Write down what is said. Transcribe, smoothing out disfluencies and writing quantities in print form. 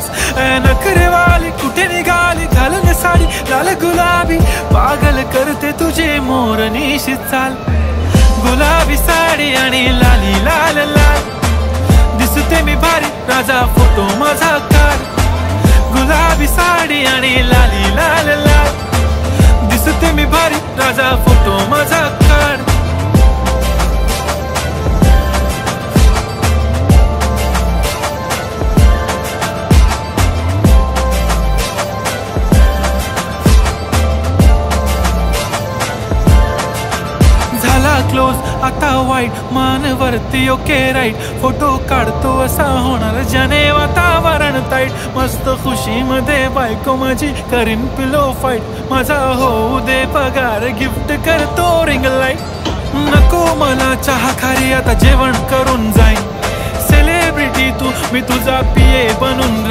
खास नखरेवाली कुठे निघाली घालून साडी लाल गुलाबी पागल करते तुझे मोरनीशी चाल गुलाबी साडी आणि लाली लाल लाल दिसते मी भारी राजा फोटो माझा काढ गुलाबी साडी आणि लाली लाल लाल दिसते मी भारी राजा फोटो माझा काढ क्लोज आता वाईट मान वरती ओके राईट फोटो काढतो असा होणार ज्याने वातावरण ताईट मस्त खुशी मध्ये बायको माझी करीन पिलो फाईट माझा होऊ दे पगार गिफ्ट करतो रिंग लाईट नको मला चहा खारी आता जेवण करून जाईन सेलिब्रिटी तू मी तुझा पिये बनून